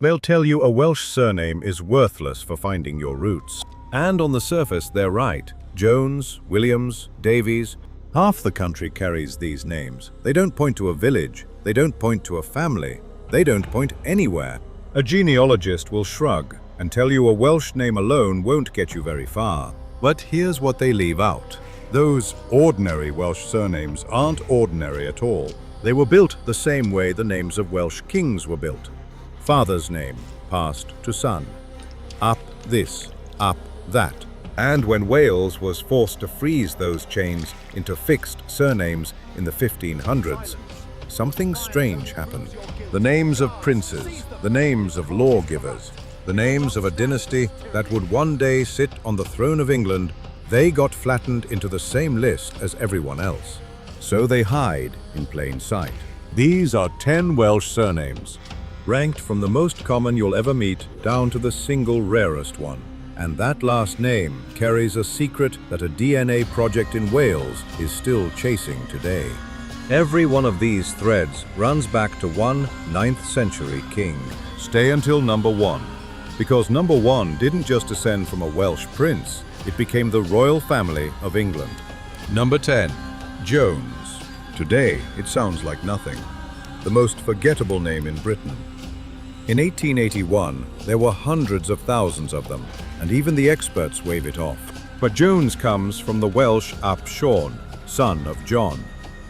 They'll tell you a Welsh surname is worthless for finding your roots. And on the surface, they're right. Jones, Williams, Davies. Half the country carries these names. They don't point to a village. They don't point to a family. They don't point anywhere. A genealogist will shrug and tell you a Welsh name alone won't get you very far. But here's what they leave out. Those ordinary Welsh surnames aren't ordinary at all. They were built the same way the names of Welsh kings were built. Father's name passed to son. Up this, up that. And when Wales was forced to freeze those chains into fixed surnames in the 1500s, something strange happened. The names of princes, the names of lawgivers, the names of a dynasty that would one day sit on the throne of England, they got flattened into the same list as everyone else. So they hide in plain sight. These are 10 Welsh surnames, ranked from the most common you'll ever meet down to the single rarest one. And that last name carries a secret that a DNA project in Wales is still chasing today. Every one of these threads runs back to one 9th century king. Stay until number 1, because number 1 didn't just descend from a Welsh prince, it became the royal family of England. Number 10, Jones. Today, it sounds like nothing. The most forgettable name in Britain. In 1881, there were hundreds of thousands of them, and even the experts wave it off. But Jones comes from the Welsh Ap Sean, son of John.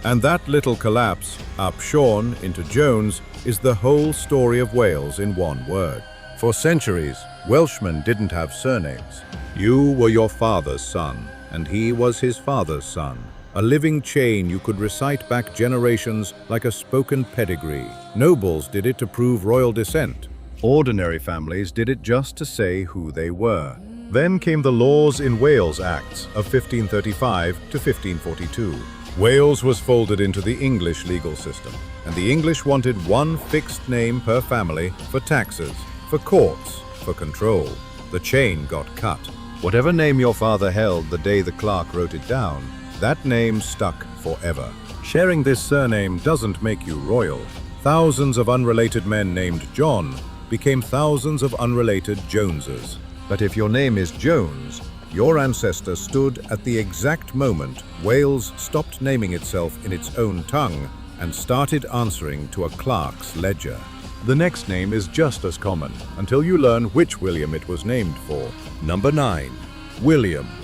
And that little collapse, Ap Sean into Jones, is the whole story of Wales in one word. For centuries, Welshmen didn't have surnames. You were your father's son, and he was his father's son. A living chain you could recite back generations like a spoken pedigree. Nobles did it to prove royal descent. Ordinary families did it just to say who they were. Then came the Laws in Wales Acts of 1535 to 1542. Wales was folded into the English legal system, and the English wanted one fixed name per family for taxes, for courts, for control. The chain got cut. Whatever name your father held the day the clerk wrote it down, that name stuck forever. Sharing this surname doesn't make you royal. Thousands of unrelated men named John became thousands of unrelated Joneses. But if your name is Jones, your ancestor stood at the exact moment Wales stopped naming itself in its own tongue and started answering to a clerk's ledger. The next name is just as common until you learn which William it was named for. Number 9, Williams.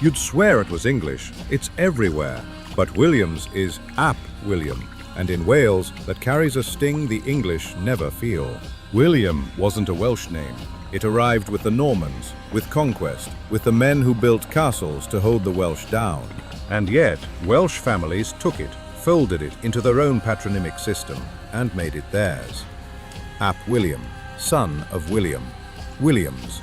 You'd swear it was English, it's everywhere, but Williams is Ap William, and in Wales that carries a sting the English never feel. William wasn't a Welsh name. It arrived with the Normans, with conquest, with the men who built castles to hold the Welsh down. And yet, Welsh families took it, folded it into their own patronymic system, and made it theirs. Ap William, son of William. Williams.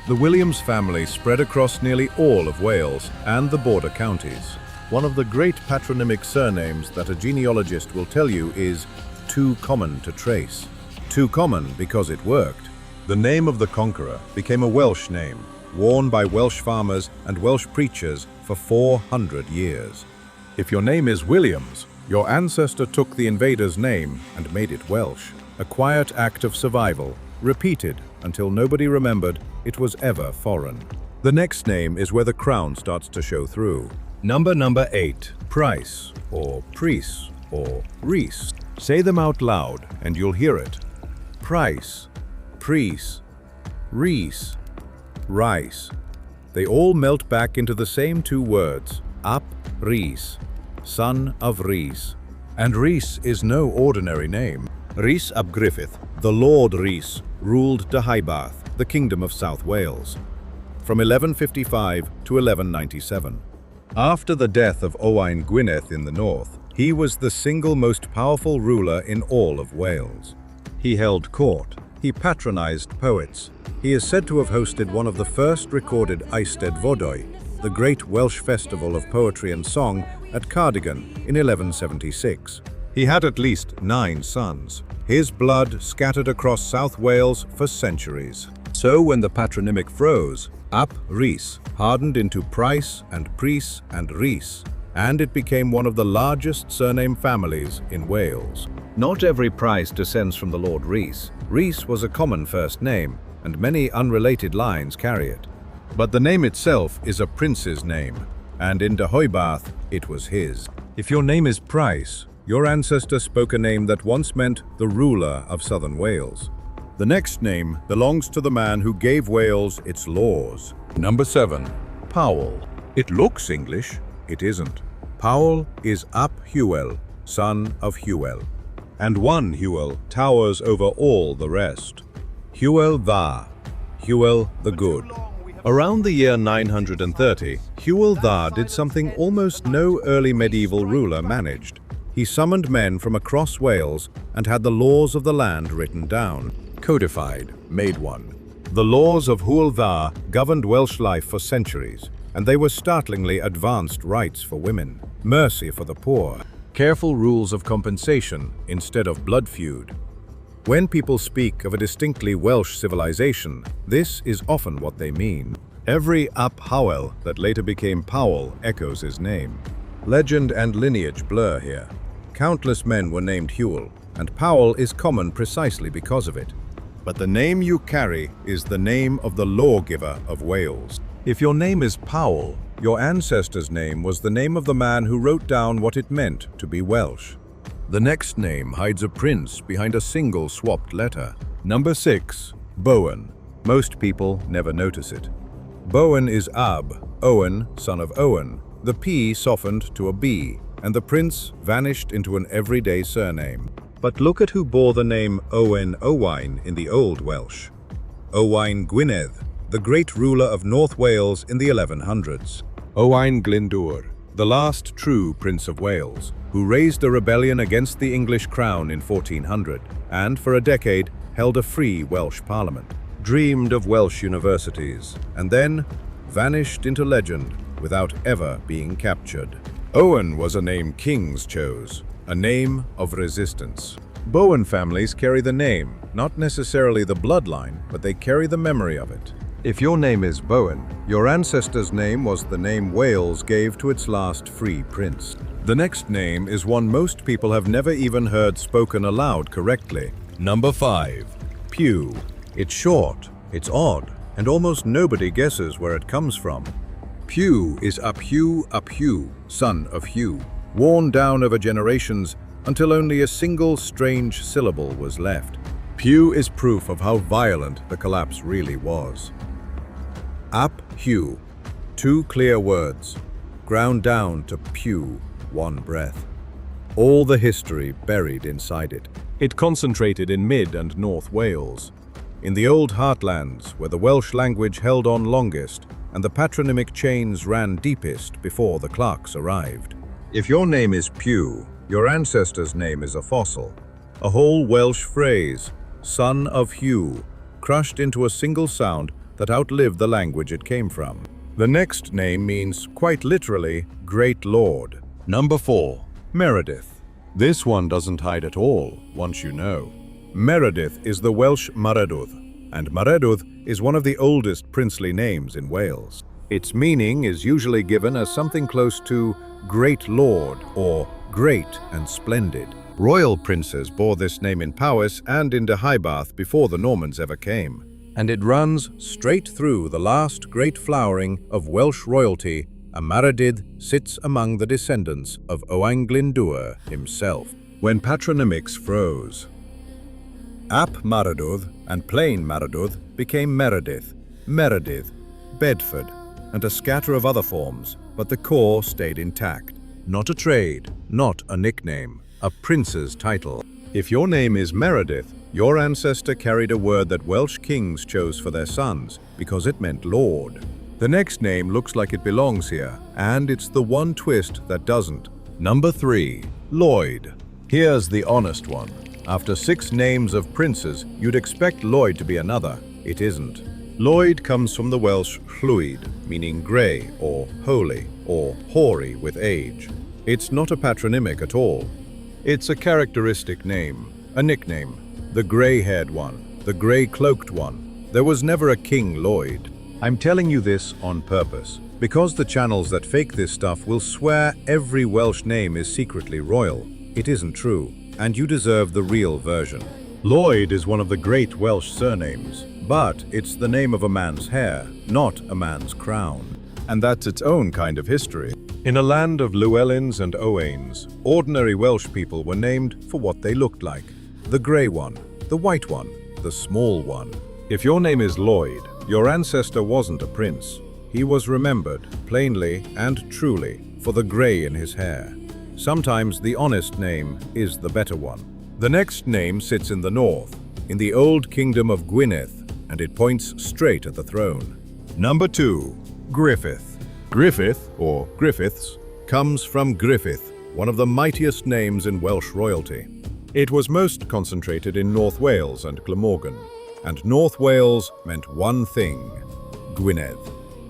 The Williams family spread across nearly all of Wales and the border counties. One of the great patronymic surnames that a genealogist will tell you is too common to trace. Too common because it worked. The name of the conqueror became a Welsh name, worn by Welsh farmers and Welsh preachers for 400 years. If your name is Williams, your ancestor took the invader's name and made it Welsh. A quiet act of survival, repeated until nobody remembered it was ever foreign. The next name is where the crown starts to show through. Number 8, Price, or Price, or Rees. Say them out loud and you'll hear it. Price, Price, Rees, Rice. They all melt back into the same two words, Ap Rhys, son of Rhys. And Rhys is no ordinary name. Rhys ap Griffith, the Lord Rhys, ruled Deheubarth, the Kingdom of South Wales, from 1155 to 1197. After the death of Owain Glyndŵr in the north, he was the single most powerful ruler in all of Wales. He held court, he patronized poets. He is said to have hosted one of the first recorded Eisteddfodau, the great Welsh festival of poetry and song at Cardigan in 1176. He had at least 9 sons. His blood scattered across South Wales for centuries. So when the patronymic froze, Ap Rhys hardened into Price and Price and Rhys, and it became one of the largest surname families in Wales. Not every Price descends from the Lord Rhys. Rhys was a common first name, and many unrelated lines carry it. But the name itself is a prince's name, and in Deheubarth it was his. If your name is Price, your ancestor spoke a name that once meant the ruler of southern Wales. The next name belongs to the man who gave Wales its laws. Number 7. Powell. It looks English, it isn't. Powell is Ap Hywel, son of Hywel. And one Hywel towers over all the rest. Hywel Dda, Hywel the Good. Around the year 930, Hywel Dda did something almost no early medieval ruler managed. He summoned men from across Wales and had the laws of the land written down. Codified, made one. The laws of Hywel Dda governed Welsh life for centuries, and they were startlingly advanced rights for women, mercy for the poor, careful rules of compensation instead of blood feud. When people speak of a distinctly Welsh civilization, this is often what they mean. Every Ap Hywel that later became Powell echoes his name. Legend and lineage blur here. Countless men were named Hywel, and Powell is common precisely because of it. But the name you carry is the name of the lawgiver of Wales. If your name is Powell, your ancestor's name was the name of the man who wrote down what it meant to be Welsh. The next name hides a prince behind a single swapped letter. Number 6. Bowen. Most people never notice it. Bowen is Ab, Owen, son of Owen. The P softened to a B, and the prince vanished into an everyday surname. But look at who bore the name Owain in the Old Welsh. Owain Glyndŵr, the great ruler of North Wales in the 1100s. Owain Glyndŵr, the last true Prince of Wales, who raised a rebellion against the English crown in 1400, and for a decade held a free Welsh parliament, dreamed of Welsh universities, and then vanished into legend without ever being captured. Owen was a name kings chose, a name of resistance. Bowen families carry the name, not necessarily the bloodline, but they carry the memory of it. If your name is Bowen, your ancestor's name was the name Wales gave to its last free prince. The next name is one most people have never even heard spoken aloud correctly. Number 5. Pew. It's short, it's odd, and almost nobody guesses where it comes from. Pew is Ap Hugh, son of Hugh, worn down over generations until only a single strange syllable was left. Pew is proof of how violent the collapse really was. Ap Hugh, 2 clear words, ground down to pew, 1 breath. All the history buried inside it. It concentrated in mid and North Wales, in the old heartlands where the Welsh language held on longest and the patronymic chains ran deepest before the clerks arrived. If your name is Pew, your ancestor's name is a fossil, a whole Welsh phrase, son of Hugh, crushed into a single sound that outlived the language it came from. The next name means, quite literally, great lord. Number 4. Meredith. This one doesn't hide at all, once you know. Meredith is the Welsh Maredudd, and Maredudd is one of the oldest princely names in Wales. Its meaning is usually given as something close to great lord or great and splendid. Royal princes bore this name in Powys and in Deheubarth before the Normans ever came. And it runs straight through the last great flowering of Welsh royalty. A Maredudd sits among the descendants of Owain Glyndŵr himself. When patronymics froze, Ap Maredudd and plain Maredudd became Meredith, Meredydd, Bedford, and a scatter of other forms, but the core stayed intact. Not a trade, not a nickname, a prince's title. If your name is Meredith, your ancestor carried a word that Welsh kings chose for their sons because it meant lord. The next name looks like it belongs here, and it's the one twist that doesn't. Number 3. Lloyd. Here's the honest one. After 6 names of princes, you'd expect Lloyd to be another. It isn't. Lloyd comes from the Welsh llwyd, meaning grey or holy or hoary with age. It's not a patronymic at all. It's a characteristic name, a nickname. The grey-haired one, the grey-cloaked one. There was never a King Lloyd. I'm telling you this on purpose, because the channels that fake this stuff will swear every Welsh name is secretly royal. It isn't true, and you deserve the real version. Lloyd is one of the great Welsh surnames, but it's the name of a man's hair, not a man's crown. And that's its own kind of history. In a land of Llewellyns and Owains, ordinary Welsh people were named for what they looked like. The grey one, the white one, the small one. If your name is Lloyd, your ancestor wasn't a prince. He was remembered, plainly and truly, for the grey in his hair. Sometimes the honest name is the better one. The next name sits in the north, in the old kingdom of Gwynedd, and it points straight at the throne. Number 2. Griffith. Griffith, or Griffiths, comes from Griffith, one of the mightiest names in Welsh royalty. It was most concentrated in North Wales and Glamorgan, and North Wales meant one thing: Gwynedd,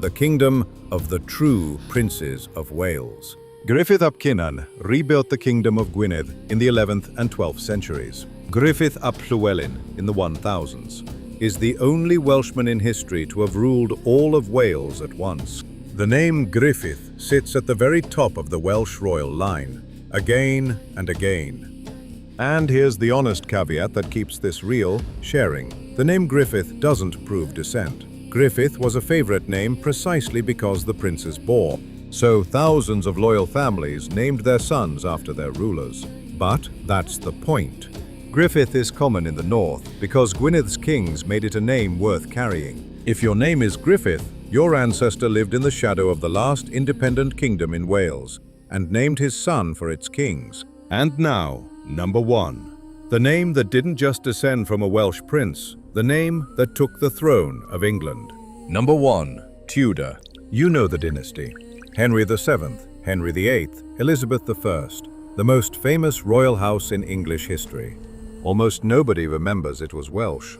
the kingdom of the true princes of Wales. Griffith ap Cynan rebuilt the kingdom of Gwynedd in the 11th and 12th centuries. Griffith ap Llywelyn, in the 1000s, is the only Welshman in history to have ruled all of Wales at once. The name Griffith sits at the very top of the Welsh royal line, again and again. And here's the honest caveat that keeps this real: sharing. The name Griffith doesn't prove descent. Griffith was a favorite name precisely because the princes bore, so thousands of loyal families named their sons after their rulers. But that's the point. Griffith is common in the north because Gwyned's kings made it a name worth carrying. If your name is Griffith, your ancestor lived in the shadow of the last independent kingdom in Wales and named his son for its kings. And now, number 1. The name that didn't just descend from a Welsh prince, the name that took the throne of England. Number 1. Tudor. You know the dynasty. Henry VII, Henry VIII, Elizabeth I, the most famous royal house in English history. Almost nobody remembers it was Welsh.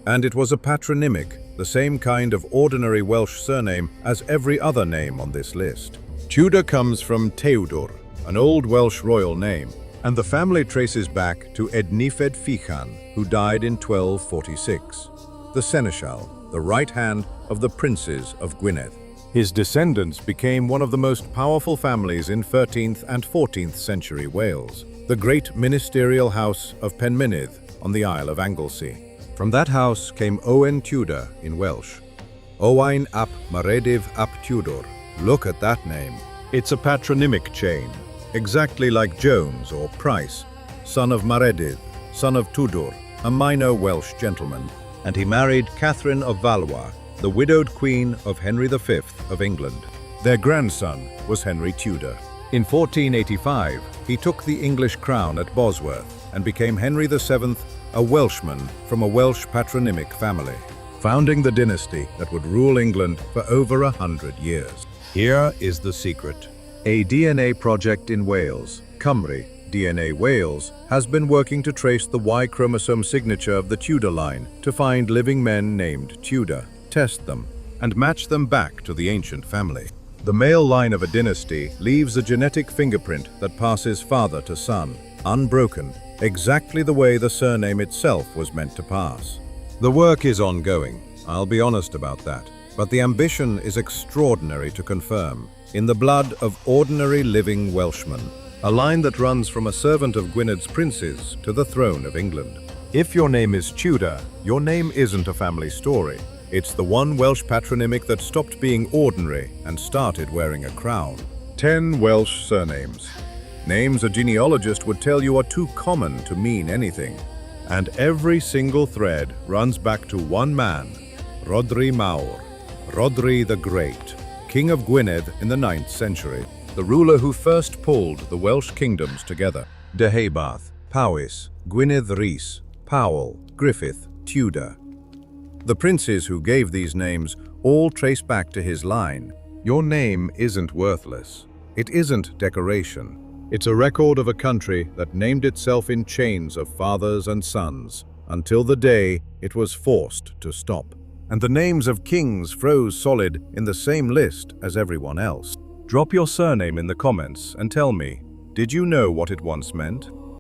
And it was a patronymic, the same kind of ordinary Welsh surname as every other name on this list. Tudor comes from Tewdwr, an old Welsh royal name, and the family traces back to Ednifed Fichan, who died in 1246, the seneschal, the right hand of the princes of Gwynedd. His descendants became one of the most powerful families in 13th and 14th century Wales, the great ministerial house of Penmynydd on the Isle of Anglesey. From that house came Owain Tudor in Welsh. Owain ap Maredydd ap Tudor. Look at that name. It's a patronymic chain, exactly like Jones or Price, son of Maredydd, son of Tudor, a minor Welsh gentleman, and he married Catherine of Valois, the widowed queen of Henry V of England. Their grandson was Henry Tudor. In 1485, he took the English crown at Bosworth and became Henry VII, a Welshman from a Welsh patronymic family, founding the dynasty that would rule England for over 100 years. Here is the secret. A DNA project in Wales, Cymru, DNA Wales, has been working to trace the Y chromosome signature of the Tudor line to find living men named Tudor, test them, and match them back to the ancient family. The male line of a dynasty leaves a genetic fingerprint that passes father to son, unbroken, exactly the way the surname itself was meant to pass. The work is ongoing, I'll be honest about that, but the ambition is extraordinary to confirm. In the blood of ordinary living Welshmen, a line that runs from a servant of Gwyned's princes to the throne of England. If your name is Tudor, your name isn't a family story. It's the one Welsh patronymic that stopped being ordinary and started wearing a crown. 10 Welsh surnames. Names a genealogist would tell you are too common to mean anything. And every single thread runs back to one man, Rhodri Mawr, Rhodri the Great, King of Gwynedd in the 9th century, the ruler who first pulled the Welsh kingdoms together. Deheubarth, Powys, Gwynedd Rhys, Powell, Griffith, Tudor. The princes who gave these names all trace back to his line. Your name isn't worthless. It isn't decoration. It's a record of a country that named itself in chains of fathers and sons, until the day it was forced to stop. And the names of kings froze solid in the same list as everyone else. Drop your surname in the comments and tell me, did you know what it once meant?